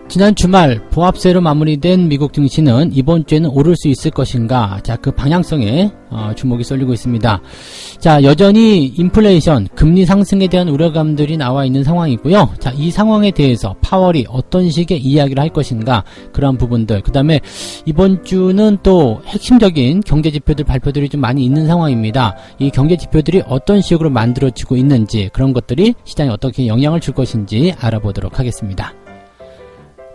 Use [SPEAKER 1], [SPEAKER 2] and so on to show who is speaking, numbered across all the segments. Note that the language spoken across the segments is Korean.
[SPEAKER 1] 지난 주말 보합세로 마무리된 미국 증시는 이번 주에는 오를 수 있을 것인가? 자, 그 방향성에 주목이 쏠리고 있습니다. 자, 여전히 인플레이션, 금리 상승에 대한 우려감들이 나와 있는 상황이고요. 자, 이 상황에 대해서 파월이 어떤 식의 이야기를 할 것인가? 그런 부분들. 그 다음에 이번 주는 또 핵심적인 경제 지표들 발표들이 좀 많이 있는 상황입니다. 이 경제 지표들이 어떤 식으로 만들어지고 있는지, 그런 것들이 시장에 어떻게 영향을 줄 것인지 알아보도록 하겠습니다.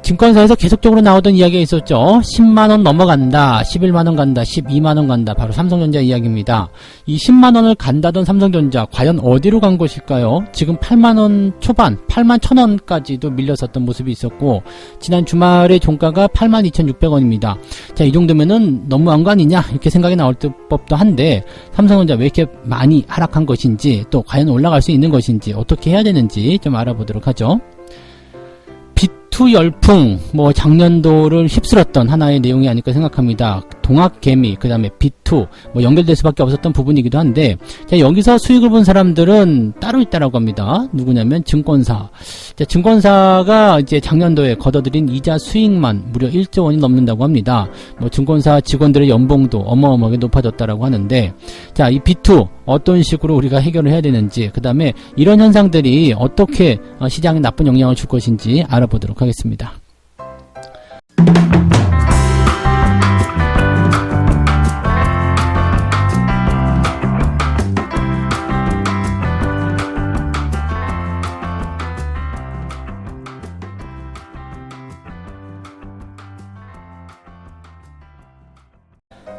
[SPEAKER 1] 증권사에서 계속적으로 나오던 이야기가 있었죠. 10만원 넘어간다, 11만원 간다, 12만원 간다. 바로 삼성전자 이야기입니다. 이 10만원을 간다던 삼성전자 과연 어디로 간 것일까요? 지금 8만원 초반, 8만 1천원까지도 밀렸었던 모습이 있었고, 지난 주말의 종가가 82,600원입니다. 자, 이 정도면은 너무한 거 아니냐? 이렇게 생각이 나올 법도 한데, 삼성전자 왜 이렇게 많이 하락한 것인지, 또 과연 올라갈 수 있는 것인지, 어떻게 해야 되는지 좀 알아보도록 하죠. 비투 열풍, 작년도를 휩쓸었던 하나의 내용이 아닐까 생각합니다. 동학개미, 그 다음에 비투, 연결될 수밖에 없었던 부분이기도 한데, 자, 여기서 수익을 본 사람들은 따로 있다라고 합니다. 누구냐면 증권사. 자, 증권사가 이제 작년도에 걷어들인 이자 수익만 무려 1조 원이 넘는다고 합니다. 증권사 직원들의 연봉도 어마어마하게 높아졌다라고 하는데, 자, 이 비투, 어떤 식으로 우리가 해결을 해야 되는지, 그 다음에 이런 현상들이 어떻게 시장에 나쁜 영향을 줄 것인지 알아보도록 하겠습니다.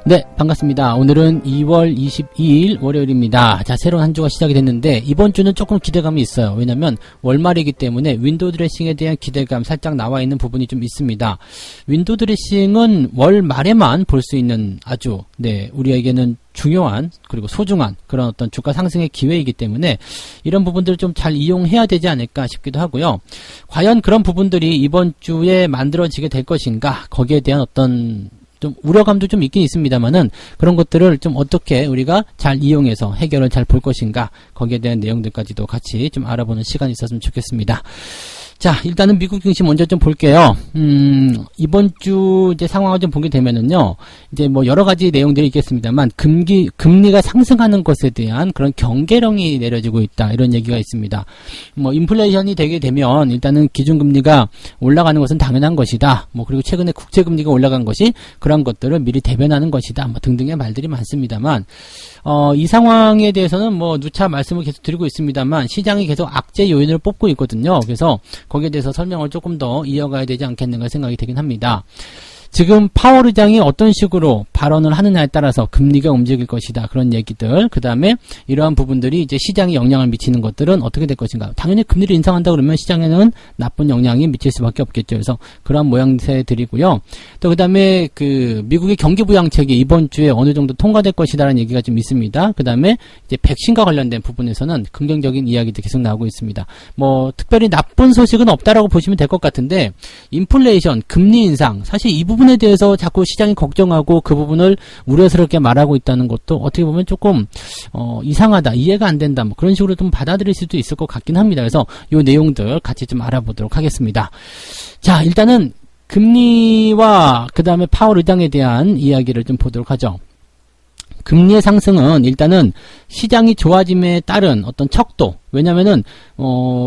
[SPEAKER 1] 네, 반갑습니다. 오늘은 2월 22일 월요일입니다. 자, 새로운 한 주가 시작이 됐는데 이번 주는 조금 기대감이 있어요. 왜냐면 월말이기 때문에 윈도우 드레싱에 대한 기대감 살짝 나와 있는 부분이 좀 있습니다. 윈도우 드레싱은 월 말에만 볼 수 있는 아주 우리에게는 중요한 그리고 소중한 그런 어떤 주가 상승의 기회이기 때문에 이런 부분들을 좀 잘 이용해야 되지 않을까 싶기도 하고요. 과연 그런 부분들이 이번 주에 만들어지게 될 것인가? 거기에 대한 어떤 좀 우려감도 좀 있긴 있습니다만은 그런 것들을 좀 어떻게 우리가 잘 이용해서 해결을 잘 볼 것인가, 거기에 대한 내용들까지도 같이 좀 알아보는 시간이 있었으면 좋겠습니다. 자, 일단은 미국 증시 먼저 좀 볼게요. 이번 주 이제 상황을 좀 보게 되면은요, 이제 여러 가지 내용들이 있겠습니다만, 금리가 상승하는 것에 대한 그런 경계령이 내려지고 있다. 이런 얘기가 있습니다. 인플레이션이 되게 되면 일단은 기준금리가 올라가는 것은 당연한 것이다. 그리고 최근에 국채금리가 올라간 것이 그런 것들을 미리 대변하는 것이다. 등등의 말들이 많습니다만, 이 상황에 대해서는 누차 말씀을 계속 드리고 있습니다만, 시장이 계속 악재 요인을 뽑고 있거든요. 그래서 거기에 대해서 설명을 조금 더 이어가야 되지 않겠는가 생각이 되긴 합니다. 지금 파월 의장이 어떤 식으로 발언을 하느냐에 따라서 금리가 움직일 것이다. 그런 얘기들. 그 다음에 이러한 부분들이 이제 시장에 영향을 미치는 것들은 어떻게 될 것인가. 당연히 금리를 인상한다 그러면 시장에는 나쁜 영향이 미칠 수밖에 없겠죠. 그래서 그러한 모양새들이고요. 또 그 다음에 미국의 경기 부양책이 이번 주에 어느 정도 통과될 것이다라는 얘기가 좀 있습니다. 그 다음에 이제 백신과 관련된 부분에서는 긍정적인 이야기도 계속 나오고 있습니다. 특별히 나쁜 소식은 없다라고 보시면 될 것 같은데, 인플레이션, 금리 인상, 사실 이 부분에 대해서 자꾸 시장이 걱정하고 그 부분을 우려스럽게 말하고 있다는 것도 어떻게 보면 조금 이상하다, 이해가 안 된다, 그런 식으로 좀 받아들일 수도 있을 것 같긴 합니다. 그래서 이 내용들 같이 좀 알아보도록 하겠습니다. 자, 일단은 금리와 그 다음에 파월 의장에 대한 이야기를 좀 보도록 하죠. 금리의 상승은 일단은 시장이 좋아짐에 따른 어떤 척도, 왜냐면은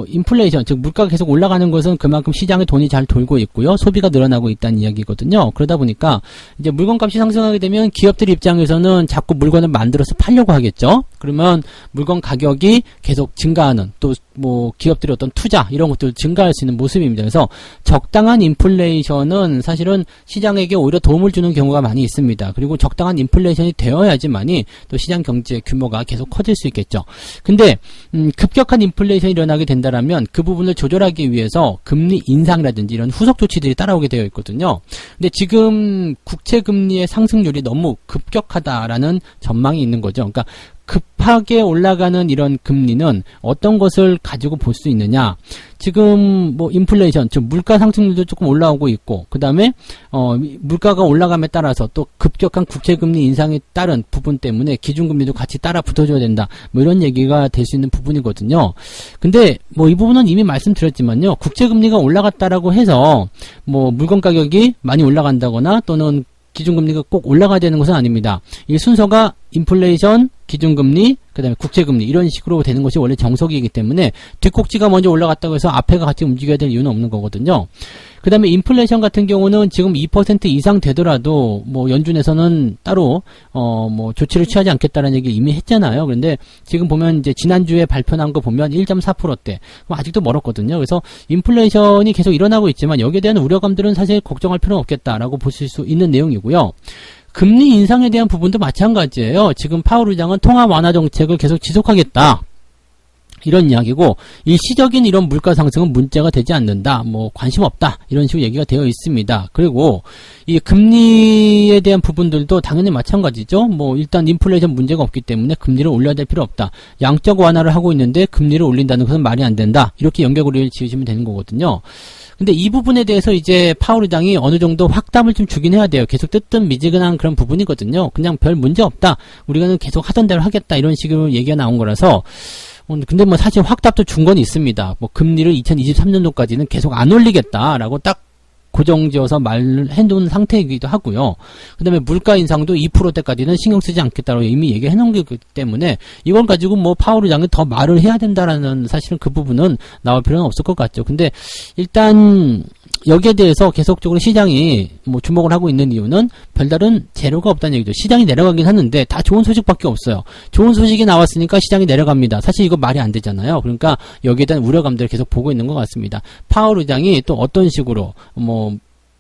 [SPEAKER 1] 인플레이션, 즉 물가가 계속 올라가는 것은 그만큼 시장에 돈이 잘 돌고 있고요, 소비가 늘어나고 있다는 이야기거든요. 그러다 보니까 이제 물건값이 상승하게 되면 기업들 입장에서는 자꾸 물건을 만들어서 팔려고 하겠죠. 그러면 물건 가격이 계속 증가하는, 또 기업들의 어떤 투자 이런 것들 증가할 수 있는 모습입니다. 그래서 적당한 인플레이션은 사실은 시장에게 오히려 도움을 주는 경우가 많이 있습니다. 그리고 적당한 인플레이션이 되어야지만이 또 시장 경제 규모가 계속 커질 수 있겠죠. 근데 급격한 인플레이션이 일어나게 된다라면 그 부분을 조절하기 위해서 금리 인상이라든지 이런 후속 조치들이 따라오게 되어 있거든요. 근데 지금 국채 금리의 상승률이 너무 급격하다라는 전망이 있는 거죠. 그러니까 급하게 올라가는 이런 금리는 어떤 것을 가지고 볼 수 있느냐. 지금 뭐 인플레이션, 즉 물가 상승률도 조금 올라오고 있고, 그 다음에 물가가 올라감에 따라서 또 급격한 국채금리 인상에 따른 부분 때문에 기준금리도 같이 따라 붙어줘야 된다. 뭐 이런 얘기가 될 수 있는 부분이거든요. 근데 뭐 이 부분은 이미 말씀드렸지만요. 국채금리가 올라갔다라고 해서 뭐 물건 가격이 많이 올라간다거나 또는 기준금리가 꼭 올라가야 되는 것은 아닙니다. 이 순서가 인플레이션, 기준금리, 그 다음에 국채금리 이런 식으로 되는 것이 원래 정석이기 때문에 뒷꼭지가 먼저 올라갔다고 해서 앞에가 같이 움직여야 될 이유는 없는 거거든요. 그 다음에 인플레이션 같은 경우는 지금 2% 이상 되더라도 뭐 연준에서는 따로 뭐 조치를 취하지 않겠다는 얘기 이미 했잖아요. 그런데 지금 보면 이제 지난주에 발표한 거 보면 1.4%대 아직도 멀었거든요. 그래서 인플레이션이 계속 일어나고 있지만 여기에 대한 우려감들은 사실 걱정할 필요는 없겠다라고 보실 수 있는 내용이고요. 금리 인상에 대한 부분도 마찬가지예요. 지금 파월 의장은 통화 완화 정책을 계속 지속하겠다. 이런 이야기고 일시적인 이런 물가 상승은 문제가 되지 않는다. 뭐 관심 없다. 이런 식으로 얘기가 되어 있습니다. 그리고 이 금리에 대한 부분들도 당연히 마찬가지죠. 뭐 일단 인플레이션 문제가 없기 때문에 금리를 올려야 될 필요 없다. 양적 완화를 하고 있는데 금리를 올린다는 것은 말이 안 된다. 이렇게 연결고리를 지으시면 되는 거거든요. 근데 이 부분에 대해서 이제 파월 의장이 어느 정도 확답을 좀 주긴 해야 돼요. 계속 뜨뜻미지근한 그런 부분이거든요. 그냥 별 문제 없다. 우리가는 계속 하던 대로 하겠다. 이런 식으로 얘기가 나온 거라서 근데 뭐 사실 확답도 준 건 있습니다. 뭐 금리를 2023년도까지는 계속 안 올리겠다라고 딱 고정지어서 말을 해놓은 상태이기도 하고요. 그 다음에 물가 인상도 2%대까지는 신경 쓰지 않겠다고 이미 얘기해 놓은 거기 때문에 이걸 가지고 뭐 파월 의장이 더 말을 해야 된다라는 사실은 그 부분은 나올 필요는 없을 것 같죠. 근데 일단 여기에 대해서 계속적으로 시장이 뭐 주목을 하고 있는 이유는 별다른 재료가 없다는 얘기죠. 시장이 내려가긴 하는데 다 좋은 소식밖에 없어요. 좋은 소식이 나왔으니까 시장이 내려갑니다. 사실 이거 말이 안 되잖아요. 그러니까 여기에 대한 우려감들을 계속 보고 있는 것 같습니다. 파월 의장이 또 어떤 식으로 뭐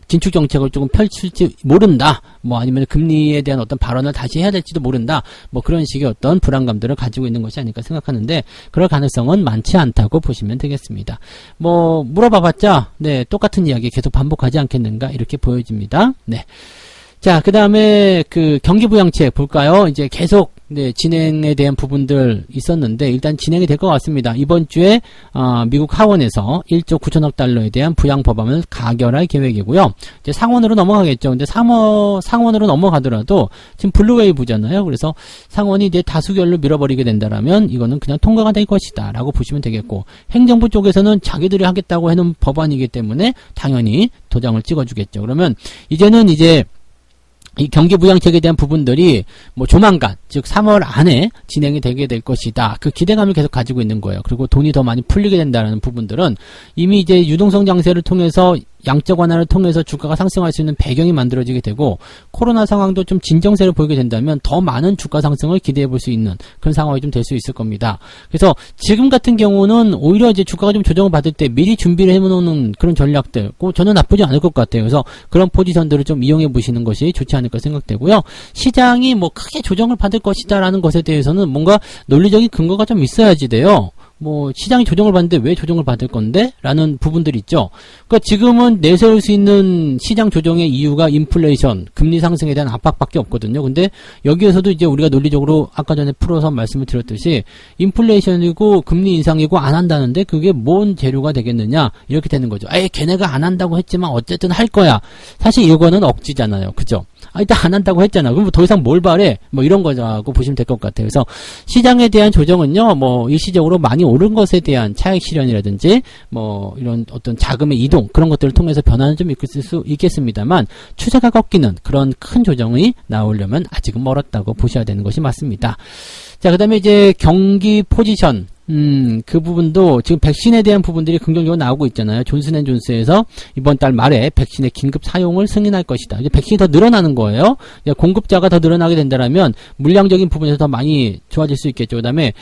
[SPEAKER 1] 긴축 정책을 조금 펼칠지 모른다. 뭐 아니면 금리에 대한 어떤 발언을 다시 해야 될지도 모른다. 뭐 그런 식의 어떤 불안감들을 가지고 있는 것이 아닐까 생각하는데 그럴 가능성은 많지 않다고 보시면 되겠습니다. 뭐 물어봐봤자 네 똑같은 이야기 계속 반복하지 않겠는가 이렇게 보여집니다. 네. 자, 그 다음에 그 경기부양책 볼까요? 이제 계속 네, 진행에 대한 부분들 있었는데 일단 진행이 될 것 같습니다. 이번 주에 미국 하원에서 1조 9천억 달러에 대한 부양 법안을 가결할 계획이고요. 이제 상원으로 넘어가겠죠. 근데 상원으로 넘어가더라도 지금 블루웨이브잖아요. 그래서 상원이 이제 다수결로 밀어버리게 된다라면 이거는 그냥 통과가 될 것이다라고 보시면 되겠고 행정부 쪽에서는 자기들이 하겠다고 해놓은 법안이기 때문에 당연히 도장을 찍어주겠죠. 그러면 이제는 이제 이 경기부양책에 대한 부분들이 뭐 조만간 즉 3월 안에 진행이 되게 될 것이다. 그 기대감을 계속 가지고 있는 거예요. 그리고 돈이 더 많이 풀리게 된다는 부분들은 이미 이제 유동성 장세를 통해서 양적 완화를 통해서 주가가 상승할 수 있는 배경이 만들어지게 되고 코로나 상황도 좀 진정세를 보이게 된다면 더 많은 주가 상승을 기대해 볼 수 있는 그런 상황이 좀 될 수 있을 겁니다. 그래서 지금 같은 경우는 오히려 이제 주가가 좀 조정을 받을 때 미리 준비를 해놓는 그런 전략들 전혀 나쁘지 않을 것 같아요. 그래서 그런 포지션들을 좀 이용해 보시는 것이 좋지 않을까 생각되고요. 시장이 뭐 크게 조정을 받을 것이다라는 것에 대해서는 뭔가 논리적인 근거가 좀 있어야지 돼요. 뭐 시장이 조정을 받는데 왜 조정을 받을 건데? 라는 부분들이 있죠. 그러니까 지금은 내세울 수 있는 시장 조정의 이유가 인플레이션, 금리 상승에 대한 압박밖에 없거든요. 근데 여기에서도 이제 우리가 논리적으로 아까 전에 풀어서 말씀을 드렸듯이 인플레이션이고 금리 인상이고 안 한다는데 그게 뭔 재료가 되겠느냐? 이렇게 되는 거죠. 에이, 걔네가 안 한다고 했지만 어쨌든 할 거야. 사실 이거는 억지잖아요. 그죠? 일단 안 한다고 했잖아. 그럼 더 이상 뭘 바래? 뭐 이런 거라고 보시면 될 것 같아요. 그래서 시장에 대한 조정은요, 뭐 일시적으로 많이 오른 것에 대한 차익 실현이라든지 뭐 이런 어떤 자금의 이동 그런 것들을 통해서 변화는 좀 있을 수 있겠습니다만 추세가 꺾이는 그런 큰 조정이 나오려면 아직은 멀었다고 보셔야 되는 것이 맞습니다. 자, 그 다음에 이제 경기 포지션. 그 부분도 지금 백신에 대한 부분들이 긍정적으로 나오고 있잖아요. 존슨앤존스에서 이번 달 말에 백신의 긴급 사용을 승인할 것이다. 이제 백신이 더 늘어나는 거예요. 이제 공급자가 더 늘어나게 된다면 물량적인 부분에서 더 많이 좋아질 수 있겠죠. 그 다음에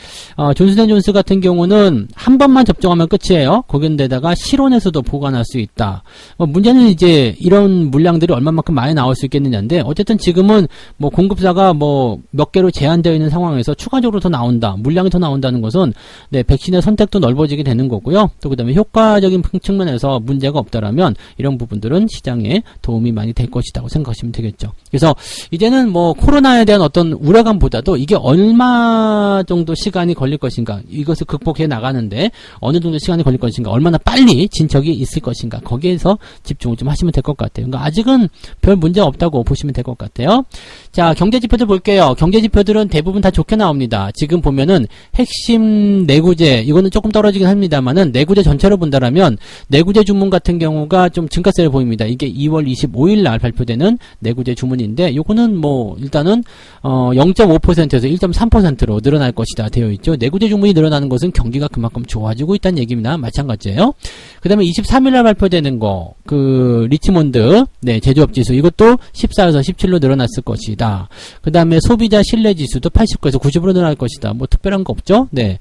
[SPEAKER 1] 존슨앤존스 같은 경우는 한 번만 접종하면 끝이에요. 거기에다가 실온에서도 보관할 수 있다. 문제는 이제 이런 물량들이 얼마만큼 많이 나올 수 있겠느냐인데 어쨌든 지금은 뭐 공급사가 뭐 몇 개로 제한되어 있는 상황에서 추가적으로 더 나온다. 물량이 더 나온다는 것은 네, 백신의 선택도 넓어지게 되는 거고요. 또 그다음에 효과적인 측면에서 문제가 없다라면 이런 부분들은 시장에 도움이 많이 될 것이라고 생각하시면 되겠죠. 그래서 이제는 뭐 코로나에 대한 어떤 우려감보다도 이게 얼마 정도 시간이 걸릴 것인가, 이것을 극복해 나가는데 어느 정도 시간이 걸릴 것인가, 얼마나 빨리 진척이 있을 것인가, 거기에서 집중을 좀 하시면 될 것 같아요. 그러니까 아직은 별 문제 없다고 보시면 될 것 같아요. 자, 경제지표들 볼게요. 경제지표들은 대부분 다 좋게 나옵니다. 지금 보면은 핵심 내구재, 이거는 조금 떨어지긴 합니다만은 내구재 전체로 본다라면 내구재 주문 같은 경우가 좀 증가세를 보입니다. 이게 2월 25일 날 발표되는 내구재 주문인데, 요거는 뭐 일단은 0.5%에서 1.3%로 늘어날 것이다 되어 있죠. 내구재 주문이 늘어나는 것은 경기가 그만큼 좋아지고 있다는 얘기입니다. 마찬가지예요. 그 다음에 23일 날 발표되는 거, 그 리치몬드 네, 제조업 지수, 이것도 14에서 17로 늘어났을 것이다. 그 다음에 소비자 신뢰 지수도 89에서 90으로 늘어날 것이다. 뭐 특별한 거 없죠? 네.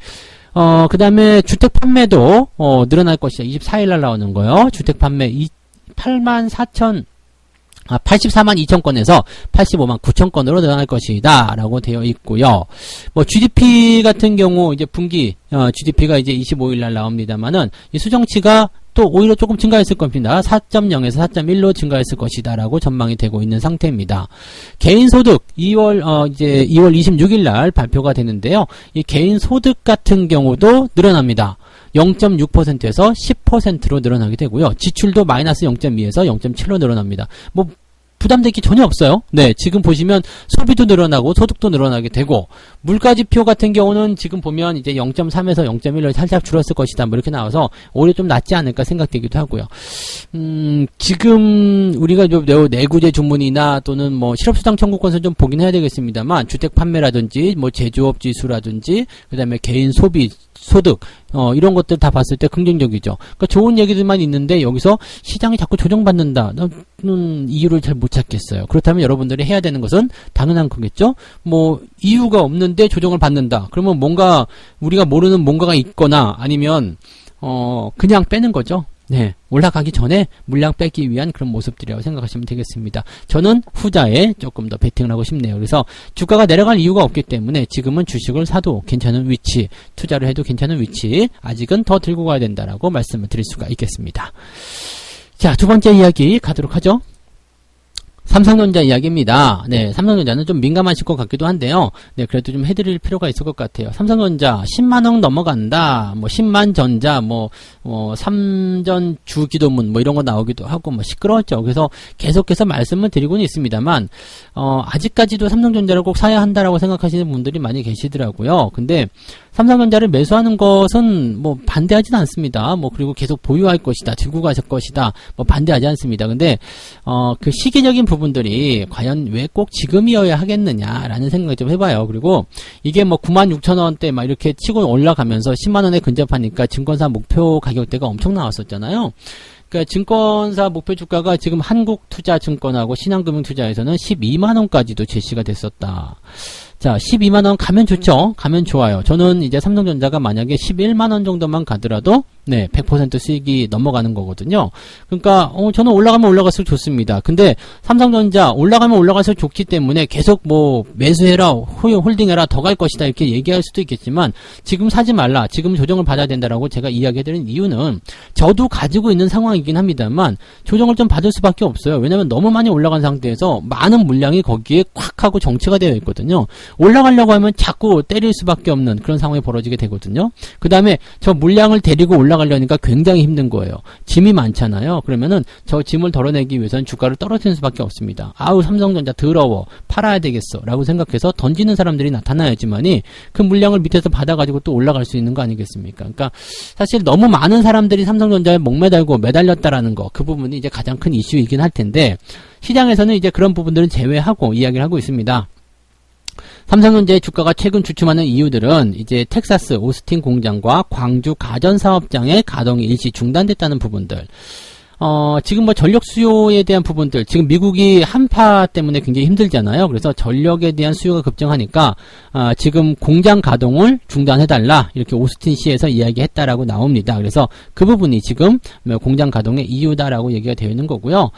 [SPEAKER 1] 그 다음에 주택 판매도 늘어날 것이다. 24일 날 나오는 거요. 주택 판매 84만 2천 건에서 85만 9천 건으로 늘어날 것이다 라고 되어 있고요. 뭐 GDP 같은 경우 이제 분기 GDP가 이제 25일 날 나옵니다만은 이 수정치가 또 오히려 조금 증가했을 겁니다. 4.0에서 4.1로 증가했을 것이다 라고 전망이 되고 있는 상태입니다. 개인소득 2월 26일 날 발표가 되는데요. 이 개인소득 같은 경우도 늘어납니다. 0.6%에서 10%로 늘어나게 되고요. 지출도 마이너스 0.2에서 0.7로 늘어납니다. 뭐 부담될 게 전혀 없어요. 네, 지금 보시면 소비도 늘어나고 소득도 늘어나게 되고, 물가지표 같은 경우는 지금 보면 이제 0.3에서 0.1로 살짝 줄었을 것이다, 뭐 이렇게 나와서 오히려 좀 낫지 않을까 생각되기도 하고요. 지금 우리가 좀 내구재 주문이나 또는 뭐 실업수당 청구 건수 좀 보긴 해야 되겠습니다만, 주택 판매라든지 뭐 제조업 지수라든지 그 다음에 개인 소비 소득 이런 것들 다 봤을 때 긍정적이죠. 그러니까 좋은 얘기들만 있는데 여기서 시장이 자꾸 조정받는다는 이유를 잘 못 찾겠어요. 그렇다면 여러분들이 해야 되는 것은 당연한 거겠죠. 뭐 이유가 없는데 조정을 받는다. 그러면 뭔가 우리가 모르는 뭔가가 있거나 아니면 그냥 빼는 거죠. 네, 올라가기 전에 물량 빼기 위한 그런 모습들이라고 생각하시면 되겠습니다. 저는 후자에 조금 더 베팅을 하고 싶네요. 그래서 주가가 내려갈 이유가 없기 때문에 지금은 주식을 사도 괜찮은 위치, 투자를 해도 괜찮은 위치, 아직은 더 들고 가야 된다라고 말씀을 드릴 수가 있겠습니다. 자, 두 번째 이야기 가도록 하죠. 삼성전자 이야기입니다. 네, 삼성전자는 좀 민감하실 것 같기도 한데요. 네, 그래도 좀 해드릴 필요가 있을 것 같아요. 삼성전자 10만원 넘어간다, 뭐 10만 전자, 삼전 주기도문, 뭐 이런 거 나오기도 하고, 뭐 시끄러웠죠. 그래서 계속해서 말씀을 드리고는 있습니다만, 아직까지도 삼성전자를 꼭 사야 한다라고 생각하시는 분들이 많이 계시더라고요. 근데 삼성전자를 매수하는 것은 뭐 반대하지는 않습니다. 뭐 그리고 계속 보유할 것이다, 들고 가실 것이다, 뭐 반대하지 않습니다. 근데 그 시기적인 부분들이 과연 왜 꼭 지금이어야 하겠느냐라는 생각을 좀 해봐요. 그리고 이게 뭐 96,000원대 막 이렇게 치고 올라가면서 10만원에 근접하니까 증권사 목표 가격대가 엄청 나왔었잖아요. 그러니까 증권사 목표 주가가 지금 한국투자증권하고 신한금융투자에서는 12만원까지도 제시가 됐었다. 자, 12만원 가면 좋죠? 가면 좋아요. 저는 이제 삼성전자가 만약에 11만원 정도만 가더라도, 네, 100% 수익이 넘어가는 거거든요. 그러니까, 저는 올라가면 올라갈수록 좋습니다. 근데 삼성전자 올라가면 올라갈수록 좋기 때문에 계속 뭐, 매수해라, 홀딩해라, 더 갈 것이다, 이렇게 얘기할 수도 있겠지만, 지금 사지 말라, 지금 조정을 받아야 된다라고 제가 이야기해드린 이유는, 저도 가지고 있는 상황이긴 합니다만, 조정을 좀 받을 수밖에 없어요. 왜냐면 너무 많이 올라간 상태에서 많은 물량이 거기에 콱 하고 정체가 되어 있거든요. 올라가려고 하면 자꾸 때릴 수밖에 없는 그런 상황이 벌어지게 되거든요. 그 다음에 저 물량을 데리고 올라가려니까 굉장히 힘든 거예요. 짐이 많잖아요. 그러면은 저 짐을 덜어내기 위해서는 주가를 떨어뜨리는 수밖에 없습니다. 아우, 삼성전자 더러워, 팔아야 되겠어 라고 생각해서 던지는 사람들이 나타나야지만이 그 물량을 밑에서 받아가지고 또 올라갈 수 있는 거 아니겠습니까? 그러니까 사실 너무 많은 사람들이 삼성전자에 목매달고 매달렸다라는 거, 그 부분이 이제 가장 큰 이슈이긴 할 텐데, 시장에서는 이제 그런 부분들은 제외하고 이야기를 하고 있습니다. 삼성전자의 주가가 최근 주춤하는 이유들은 이제 텍사스 오스틴 공장과 광주 가전사업장의 가동이 일시 중단됐다는 부분들, 지금 뭐 전력 수요에 대한 부분들, 지금 미국이 한파 때문에 굉장히 힘들잖아요. 그래서 전력에 대한 수요가 급증하니까 지금 공장 가동을 중단해달라, 이렇게 오스틴시에서 이야기했다라고 나옵니다. 그래서 그 부분이 지금 공장 가동의 이유다라고 얘기가 되어 있는 거고요.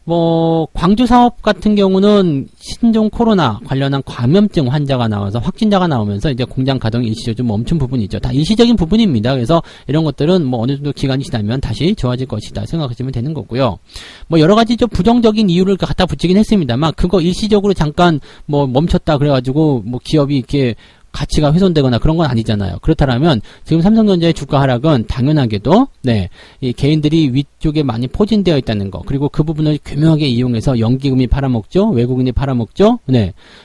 [SPEAKER 1] 뭐 광주 사업 같은 경우는 신종 코로나 관련한 감염증 환자가 나와서 확진자가 나오면서 이제 공장 가동이 일시적으로 좀 멈춘 부분이죠. 다 일시적인 부분입니다. 그래서 이런 것들은 뭐 어느 정도 기간이 지나면 다시 좋아질 것이다 생각하시면 되는 거고요. 뭐 여러 가지 좀 부정적인 이유를 갖다 붙이긴 했습니다만 그거 일시적으로 잠깐 뭐 멈췄다 그래가지고 뭐 기업이 이렇게 가치가 훼손되거나 그런 건 아니잖아요. 그렇다면 지금 삼성전자의 주가 하락은 당연하게도 이 개인들이 위쪽에 많이 포진되어 있다는 거, 그리고 그 부분을 교묘하게 이용해서 연기금이 팔아먹죠, 외국인이 팔아먹죠.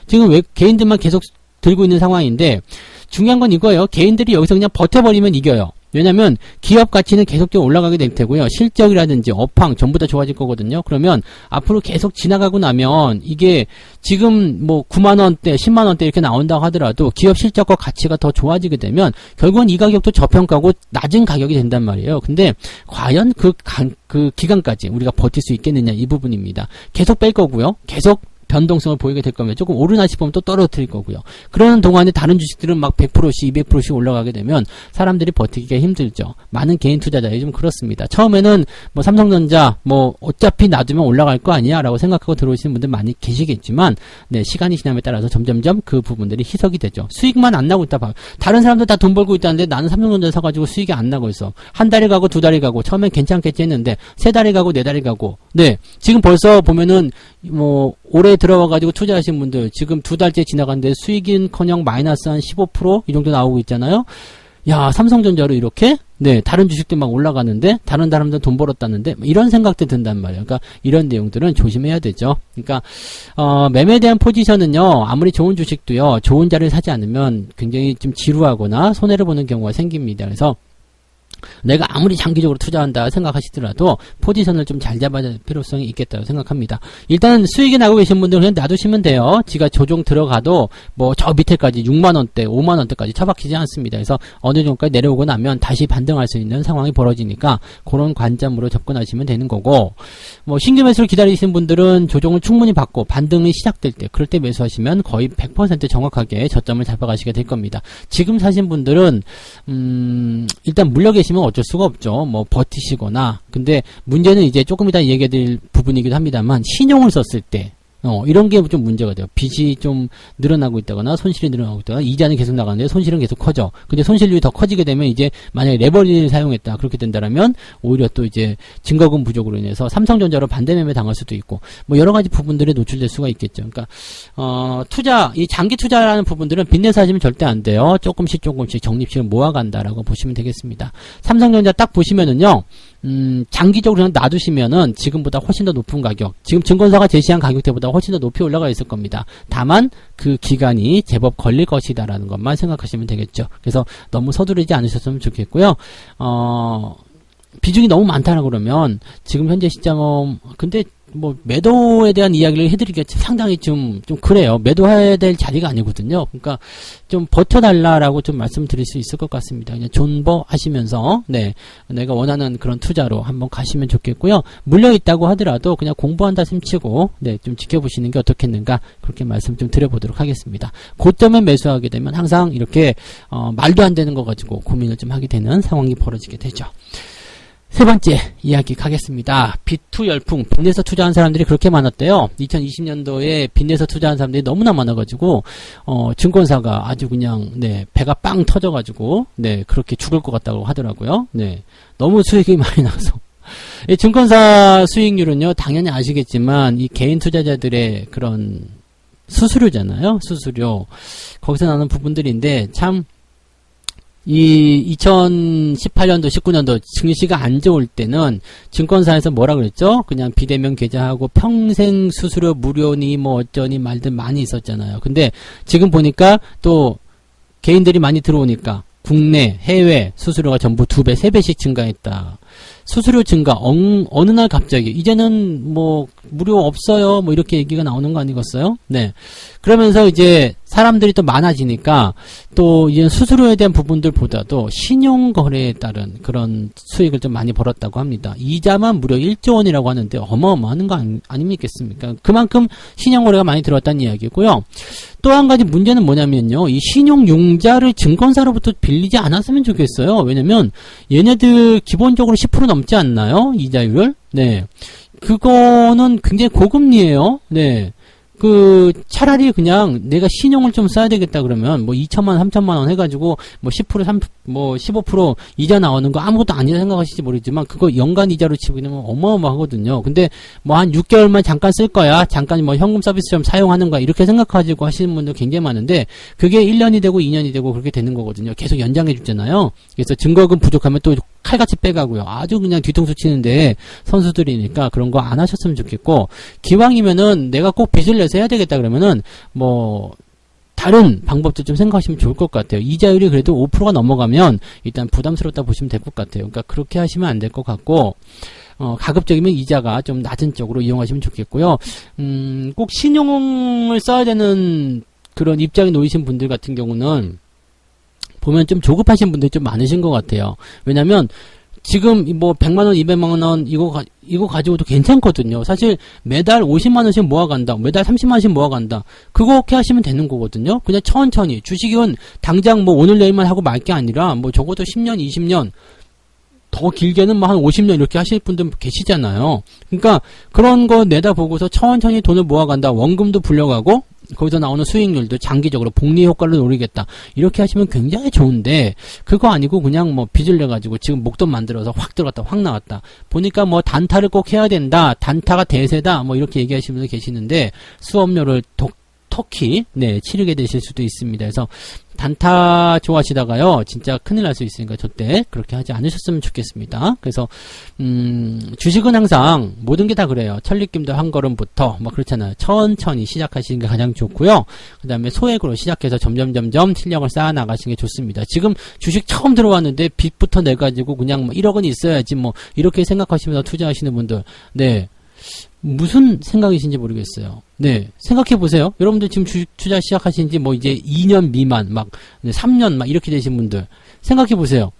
[SPEAKER 1] 지금 개인들만 계속 들고 있는 상황인데 중요한 건 이거예요. 개인들이 여기서 그냥 버텨버리면 이겨요. 왜냐면 기업 가치는 계속적으로 올라가게 될 테고요. 실적이라든지 업황 전부 다 좋아질 거거든요. 그러면 앞으로 계속 지나가고 나면 이게 지금 뭐 9만원대 10만원대 이렇게 나온다고 하더라도 기업 실적과 가치가 더 좋아지게 되면 결국은 이 가격도 저평가고 낮은 가격이 된단 말이에요. 근데 과연 그 기간까지 우리가 버틸 수 있겠느냐, 이 부분입니다. 계속 뺄 거고요. 계속 변동성을 보이게 될 거면 조금 오르나 싶으면 또 떨어뜨릴 거고요. 그러는 동안에 다른 주식들은 막 100%씩 200%씩 올라가게 되면 사람들이 버티기가 힘들죠. 많은 개인 투자자들이 좀 그렇습니다. 처음에는 뭐 삼성전자 뭐 어차피 놔두면 올라갈 거 아니야 라고 생각하고 들어오시는 분들 많이 계시겠지만 시간이 지남에 따라서 점점점 그 부분들이 희석이 되죠. 수익만 안 나고 있다 봐요. 다른 사람들 다 돈 벌고 있다는데 나는 삼성전자 사가지고 수익이 안 나고 있어. 한 달이 가고 두 달이 가고 처음엔 괜찮겠지 했는데 세 달이 가고 네 달이 가고 지금 벌써 보면은 뭐 올해 들어와가지고 투자하신 분들 지금 두 달째 지나갔는데 수익은커녕 마이너스 한 15% 이 정도 나오고 있잖아요. 야, 삼성전자로 이렇게 다른 주식들 막 올라가는데 다른 사람들 돈 벌었다는데 이런 생각도 든단 말이에요. 그러니까 이런 내용들은 조심해야 되죠. 그러니까 매매에 대한 포지션은요, 아무리 좋은 주식도요, 좋은 자리를 사지 않으면 굉장히 좀 지루하거나 손해를 보는 경우가 생깁니다. 그래서 내가 아무리 장기적으로 투자한다 생각하시더라도 포지션을 좀 잘 잡아야 될 필요성이 있겠다고 생각합니다. 일단 수익이 나고 계신 분들은 그냥 놔두시면 돼요. 지가 조정 들어가도 뭐 저 밑에까지 6만원대 5만원대까지 처박히지 않습니다. 그래서 어느 정도까지 내려오고 나면 다시 반등할 수 있는 상황이 벌어지니까 그런 관점으로 접근하시면 되는 거고, 뭐 신규 매수를 기다리시는 분들은 조정을 충분히 받고 반등이 시작될 때 그럴 때 매수하시면 거의 100% 정확하게 저점을 잡아가시게 될 겁니다. 지금 사신 분들은 일단 물려 계시면 어쩔 수가 없죠. 뭐 버티시거나. 근데 문제는 이제 조금 이따 얘기해드릴 부분이기도 합니다만 신용을 썼을 때 이런 게 좀 문제가 돼요. 빚이 좀 늘어나고 있다거나 손실이 늘어나고 있다거나 이자는 계속 나가는데 손실은 계속 커져. 근데 손실률이 더 커지게 되면 이제 만약에 레버리지를 사용했다 그렇게 된다라면 오히려 또 이제 증거금 부족으로 인해서 삼성전자로 반대 매매 당할 수도 있고 뭐 여러 가지 부분들에 노출될 수가 있겠죠. 그러니까 투자, 이 장기 투자라는 부분들은 빚내서 하시면 절대 안 돼요. 조금씩 적립식을 모아간다라고 보시면 되겠습니다. 삼성전자 딱 보시면은요. 장기적으로 그냥 놔두시면은 지금보다 훨씬 더 높은 가격, 지금 증권사가 제시한 가격대보다 훨씬 더 높이 올라가 있을 겁니다. 다만 그 기간이 제법 걸릴 것이다라는 것만 생각하시면 되겠죠. 그래서 너무 서두르지 않으셨으면 좋겠고요. 비중이 너무 많다라고 그러면 지금 현재 시점은 근데 뭐 매도에 대한 이야기를 해드리기가 상당히 좀 그래요. 매도해야 될 자리가 아니거든요. 그러니까 좀 버텨달라라고 좀 말씀드릴 수 있을 것 같습니다. 그냥 존버 하시면서 내가 원하는 그런 투자로 한번 가시면 좋겠고요. 물려 있다고 하더라도 그냥 공부한다 셈치고 좀 지켜보시는 게 어떻겠는가, 그렇게 말씀 좀 드려보도록 하겠습니다. 고점에 매수하게 되면 항상 이렇게 말도 안 되는 거 가지고 고민을 좀 하게 되는 상황이 벌어지게 되죠. 세 번째 이야기 가겠습니다. 빚투 열풍, 빚내서 투자한 사람들이 그렇게 많았대요. 2020년도에 빚내서 투자한 사람들이 너무나 많아가지고 증권사가 아주 그냥 배가 빵 터져가지고 그렇게 죽을 것 같다고 하더라고요. 너무 수익이 많이 나서. 이 증권사 수익률은요, 당연히 아시겠지만 이 개인 투자자들의 그런 수수료잖아요. 수수료. 거기서 나는 부분들인데 참 이 2018년도 19년도 증시가 안 좋을 때는 증권사에서 뭐라 그랬죠? 그냥 비대면 계좌하고 평생 수수료 무료니 뭐 어쩌니 말들 많이 있었잖아요. 근데 지금 보니까 또 개인들이 많이 들어오니까 국내, 해외 수수료가 전부 2배, 3배씩 증가했다. 수수료 증가, 어느 날 갑자기 이제는 뭐 무료 없어요 뭐 이렇게 얘기가 나오는 거 아니겠어요? 그러면서 이제 사람들이 또 많아지니까 또 이제 수수료에 대한 부분들보다도 신용거래에 따른 그런 수익을 좀 많이 벌었다고 합니다. 이자만 무려 1조 원이라고 하는데 어마어마한 거 아니겠습니까? 그만큼 신용거래가 많이 들어왔다는 이야기고요. 또 한 가지 문제는 뭐냐면요, 이 신용융자를 증권사로부터 빌리지 않았으면 좋겠어요. 왜냐면 얘네들 기본적으로 10% 넘지 않나요? 이자율을? 그거는 굉장히 고금리예요. 네. 차라리 그냥 내가 신용을 좀 써야 되겠다 그러면, 2천만 원, 3천만 원 해가지고, 10%, 15% 이자 나오는 거 아무것도 아니라 생각하실지 모르지만, 그거 연간 이자로 치고 있는 건 어마어마하거든요. 근데, 한 6개월만 잠깐 쓸 거야. 잠깐 현금 서비스 좀 사용하는 거야. 이렇게 생각하시고 하시는 분들 굉장히 많은데, 그게 1년이 되고 2년이 되고 그렇게 되는 거거든요. 계속 연장해 주잖아요. 그래서 증거금 부족하면 또 칼같이 빼가고요. 아주 그냥 뒤통수 치는데, 선수들이니까 그런 거 안 하셨으면 좋겠고, 기왕이면은 내가 꼭 빚을 내서 해야 되겠다 그러면은 다른 방법도 좀 생각하시면 좋을 것 같아요. 이자율이 그래도 5%가 넘어가면 일단 부담스럽다 보시면 될 것 같아요. 그러니까 그렇게 하시면 안 될 것 같고, 가급적이면 이자가 좀 낮은 쪽으로 이용하시면 좋겠고요. 꼭 신용을 써야 되는 그런 입장에 놓이신 분들 같은 경우는 보면 좀 조급하신 분들이 좀 많으신 것 같아요. 왜냐면 지금 100만원, 200만원 이거 가지고도 괜찮거든요. 사실 매달 50만원씩 모아간다. 매달 30만원씩 모아간다. 그렇게 하시면 되는 거거든요. 그냥 천천히. 주식은 당장 오늘 내일만 하고 말 게 아니라 적어도 10년, 20년 더 길게는 한 50년 이렇게 하실 분들 계시잖아요. 그러니까 그런 거 내다보고서 천천히 돈을 모아간다. 원금도 불려가고 거기서 나오는 수익률도 장기적으로 복리 효과를 노리겠다. 이렇게 하시면 굉장히 좋은데 그거 아니고 그냥 빚을 내가지고 지금 목돈 만들어서 확 들어갔다 확 나왔다. 보니까 단타를 꼭 해야 된다. 단타가 대세다. 이렇게 얘기하시는 분들 계시는데 수업료를 터키 치르게 되실 수도 있습니다. 그래서 단타 좋아하시다가요 진짜 큰일 날 수 있으니까 저때 그렇게 하지 않으셨으면 좋겠습니다. 그래서 주식은 항상 모든 게 다 그래요. 천리김도 한 걸음부터 그렇잖아요. 천천히 시작하시는 게 가장 좋고요. 그 다음에 소액으로 시작해서 점점 실력을 쌓아 나가시는 게 좋습니다. 지금 주식 처음 들어왔는데 빚부터 내가지고 그냥 1억은 있어야지 이렇게 생각하시면서 투자하시는 분들 무슨 생각이신지 모르겠어요. 네. 생각해보세요. 여러분들 지금 주식 투자 시작하신 지 이제 2년 미만, 3년 이렇게 되신 분들. 생각해보세요.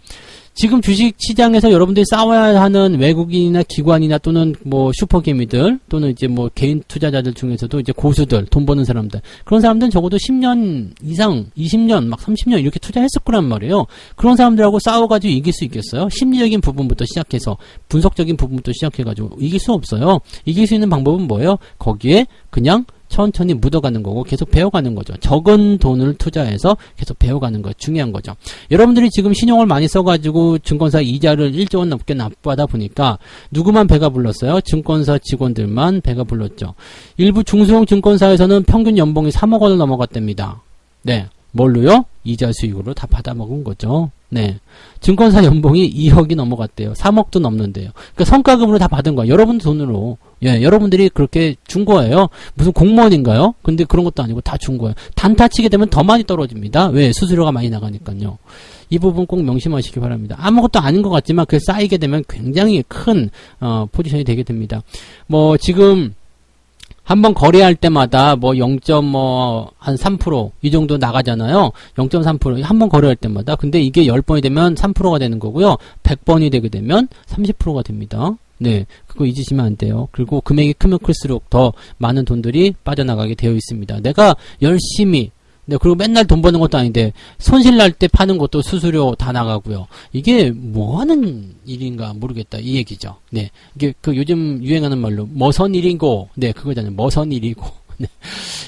[SPEAKER 1] 지금 주식 시장에서 여러분들이 싸워야 하는 외국인이나 기관이나 또는 슈퍼개미들 또는 이제 개인 투자자들 중에서도 이제 고수들, 돈 버는 사람들. 그런 사람들은 적어도 10년 이상, 20년, 30년 이렇게 투자했을 거란 말이에요. 그런 사람들하고 싸워가지고 이길 수 있겠어요? 심리적인 부분부터 시작해서, 분석적인 부분부터 시작해가지고 이길 수 없어요. 이길 수 있는 방법은 뭐예요? 거기에 그냥 천천히 묻어가는 거고 계속 배워가는 거죠. 적은 돈을 투자해서 계속 배워가는 거 중요한 거죠. 여러분들이 지금 신용을 많이 써가지고 증권사 이자를 1조 원 넘게 납부하다 보니까 누구만 배가 불렀어요? 증권사 직원들만 배가 불렀죠. 일부 중소형 증권사에서는 평균 연봉이 3억 원을 넘어갔답니다. 네. 뭘로요? 이자 수익으로 다 받아먹은 거죠. 네. 증권사 연봉이 2억이 넘어갔대요. 3억도 넘는데요. 그러니까 성과금으로 다 받은 거예요. 여러분 돈으로. 예, 여러분들이 그렇게 준 거예요. 무슨 공무원인가요? 근데 그런 것도 아니고 다 준 거예요. 단타 치게 되면 더 많이 떨어집니다. 왜? 수수료가 많이 나가니까요. 이 부분 꼭 명심하시기 바랍니다. 아무것도 아닌 것 같지만 그게 쌓이게 되면 굉장히 큰 포지션이 되게 됩니다. 지금 한번 거래할 때마다 0.3% 이 정도 나가잖아요. 0.3% 한 번 거래할 때마다. 근데 이게 10번이 되면 3%가 되는 거고요. 100번이 되게 되면 30%가 됩니다. 네. 그거 잊으시면 안 돼요. 그리고 금액이 크면 클수록 더 많은 돈들이 빠져나가게 되어 있습니다. 내가 열심히 그리고 맨날 돈 버는 것도 아닌데 손실 날 때 파는 것도 수수료 다 나가고요. 이게 뭐 하는 일인가 모르겠다 이 얘기죠. 네, 이게 요즘 유행하는 말로 머선 일이고, 네 그거잖아요. 머선 일이고. 네.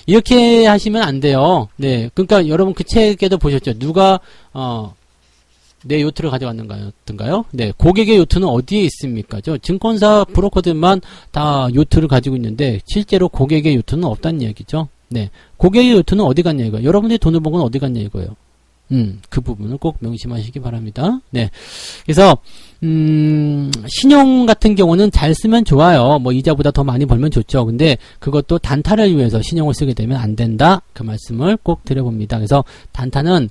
[SPEAKER 1] 이렇게 하시면 안 돼요. 네, 그러니까 여러분 그 책에도 보셨죠. 누가 내 요트를 가져갔는가요? 네, 고객의 요트는 어디에 있습니까? 증권사 브로커들만 다 요트를 가지고 있는데 실제로 고객의 요트는 없다는 얘기죠. 네. 고객의 요트는 어디 갔냐 이거예요. 여러분들이 돈을 번 건 어디 갔냐 이거예요. 그 부분을 꼭 명심하시기 바랍니다. 네. 그래서, 신용 같은 경우는 잘 쓰면 좋아요. 이자보다 더 많이 벌면 좋죠. 근데 그것도 단타를 위해서 신용을 쓰게 되면 안 된다. 그 말씀을 꼭 드려봅니다. 그래서 단타는,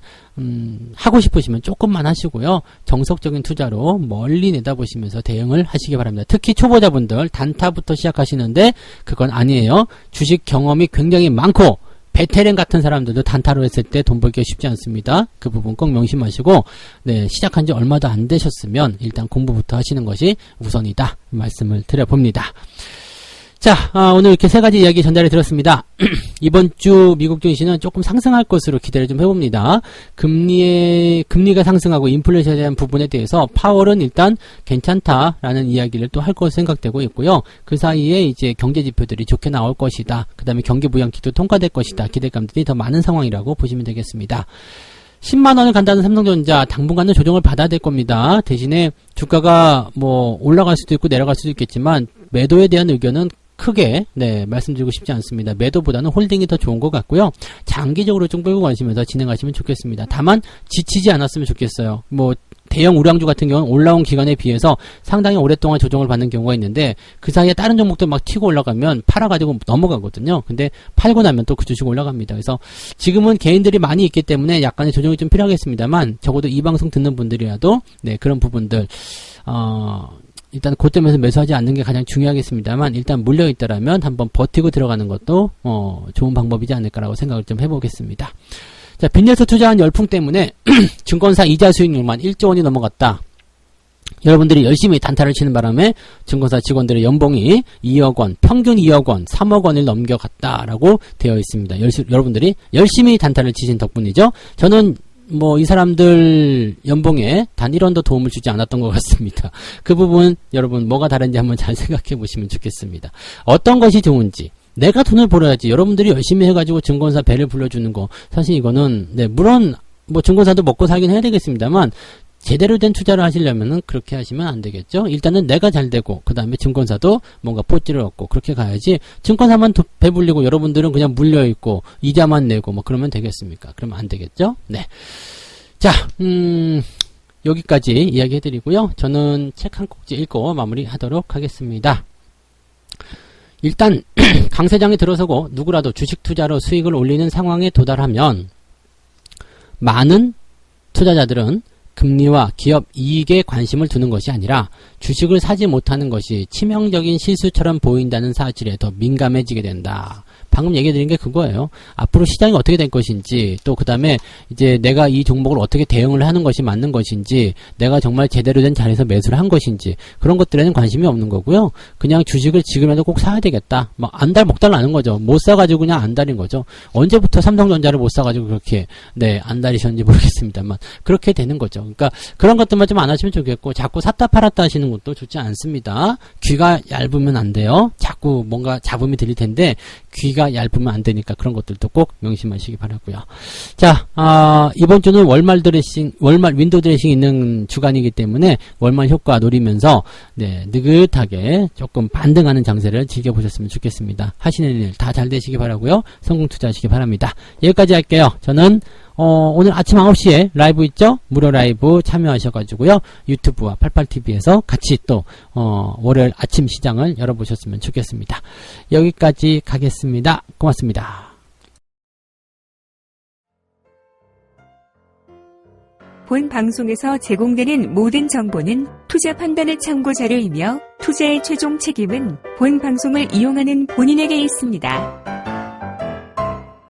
[SPEAKER 1] 하고 싶으시면 조금만 하시고요. 정석적인 투자로 멀리 내다보시면서 대응을 하시기 바랍니다. 특히 초보자분들 단타부터 시작하시는데 그건 아니에요. 주식 경험이 굉장히 많고 베테랑 같은 사람들도 단타로 했을 때 돈 벌기가 쉽지 않습니다. 그 부분 꼭 명심하시고 네, 시작한 지 얼마도 안 되셨으면 일단 공부부터 하시는 것이 우선이다 말씀을 드려봅니다. 자, 오늘 이렇게 세 가지 이야기 전달해 드렸습니다. 이번 주 미국 증시는 조금 상승할 것으로 기대를 좀 해봅니다. 금리가 상승하고 인플레이션에 대한 부분에 대해서 파월은 일단 괜찮다라는 이야기를 또 할 것으로 생각되고 있고요. 그 사이에 이제 경제 지표들이 좋게 나올 것이다. 그 다음에 경기 부양책도 통과될 것이다. 기대감들이 더 많은 상황이라고 보시면 되겠습니다. 10만원을 간다는 삼성전자 당분간은 조정을 받아야 될 겁니다. 대신에 주가가 뭐 올라갈 수도 있고 내려갈 수도 있겠지만 매도에 대한 의견은 크게 말씀드리고 싶지 않습니다. 매도보다는 홀딩이 더 좋은 것 같고요. 장기적으로 좀 끌고 가시면서 진행하시면 좋겠습니다. 다만 지치지 않았으면 좋겠어요. 뭐 대형 우량주 같은 경우는 올라온 기간에 비해서 상당히 오랫동안 조정을 받는 경우가 있는데 그 사이에 다른 종목들 막 튀고 올라가면 팔아가지고 넘어가거든요. 근데 팔고 나면 또 그 주식 올라갑니다. 그래서 지금은 개인들이 많이 있기 때문에 약간의 조정이 좀 필요하겠습니다만 적어도 이 방송 듣는 분들이라도 그런 부분들 일단 고점에서 매수하지 않는 게 가장 중요하겠습니다만 일단 물려있더라면 한번 버티고 들어가는 것도 좋은 방법이지 않을까라고 생각을 좀 해보겠습니다. 자, 빚내서 투자한 열풍 때문에 증권사 이자 수익률만 1조 원이 넘어갔다. 여러분들이 열심히 단타를 치는 바람에 증권사 직원들의 연봉이 2억 원, 평균 2억 원, 3억 원을 넘겨갔다라고 되어 있습니다. 여러분들이 열심히 단타를 치신 덕분이죠. 저는 이 사람들 연봉에 단 1원도 도움을 주지 않았던 것 같습니다. 그 부분 여러분 뭐가 다른지 한번 잘 생각해 보시면 좋겠습니다. 어떤 것이 좋은지 내가 돈을 벌어야지. 여러분들이 열심히 해가지고 증권사 배를 불러주는 거 사실 이거는 물론 증권사도 먹고 살긴 해야 되겠습니다만 제대로 된 투자를 하시려면은 그렇게 하시면 안 되겠죠. 일단은 내가 잘 되고 그 다음에 증권사도 뭔가 포찌를 얻고 그렇게 가야지 증권사만 배불리고 여러분들은 그냥 물려있고 이자만 내고 그러면 되겠습니까? 그러면 안 되겠죠. 네. 자, 여기까지 이야기 해드리고요. 저는 책 한 꼭지 읽고 마무리하도록 하겠습니다. 일단 강세장에 들어서고 누구라도 주식 투자로 수익을 올리는 상황에 도달하면 많은 투자자들은 금리와 기업 이익에 관심을 두는 것이 아니라 주식을 사지 못하는 것이 치명적인 실수처럼 보인다는 사실에 더 민감해지게 된다. 방금 얘기 드린 게 그거예요. 앞으로 시장이 어떻게 될 것인지, 또 그 다음에 이제 내가 이 종목을 어떻게 대응을 하는 것이 맞는 것인지, 내가 정말 제대로 된 자리에서 매수를 한 것인지, 그런 것들에는 관심이 없는 거고요. 그냥 주식을 지금이라도 꼭 사야 되겠다. 안달 먹달 나는 거죠. 못 사가지고 그냥 안달인 거죠. 언제부터 삼성전자를 못 사가지고 그렇게, 안달이셨는지 모르겠습니다만, 그렇게 되는 거죠. 그러니까 그런 것들만 좀 안 하시면 좋겠고, 자꾸 샀다 팔았다 하시는 것도 좋지 않습니다. 귀가 얇으면 안 돼요. 자꾸 뭔가 잡음이 들릴 텐데, 귀가 얇으면 안 되니까 그런 것들도 꼭 명심하시기 바라고요. 자, 이번 주는 월말 윈도우 드레싱 있는 주간이기 때문에 월말 효과 노리면서 느긋하게 조금 반등하는 장세를 즐겨보셨으면 좋겠습니다. 하시는 일 다 잘 되시기 바라고요. 성공 투자하시기 바랍니다. 여기까지 할게요. 저는 오늘 아침 9시에 라이브 있죠? 무료 라이브 참여하셔가지고요. 유튜브와 88TV에서 같이 또 월요일 아침 시장을 열어보셨으면 좋겠습니다. 여기까지 가겠습니다. 고맙습니다.
[SPEAKER 2] 본 방송에서 제공되는 모든 정보는 투자 판단의 참고 자료이며 투자의 최종 책임은 본 방송을 이용하는 본인에게 있습니다.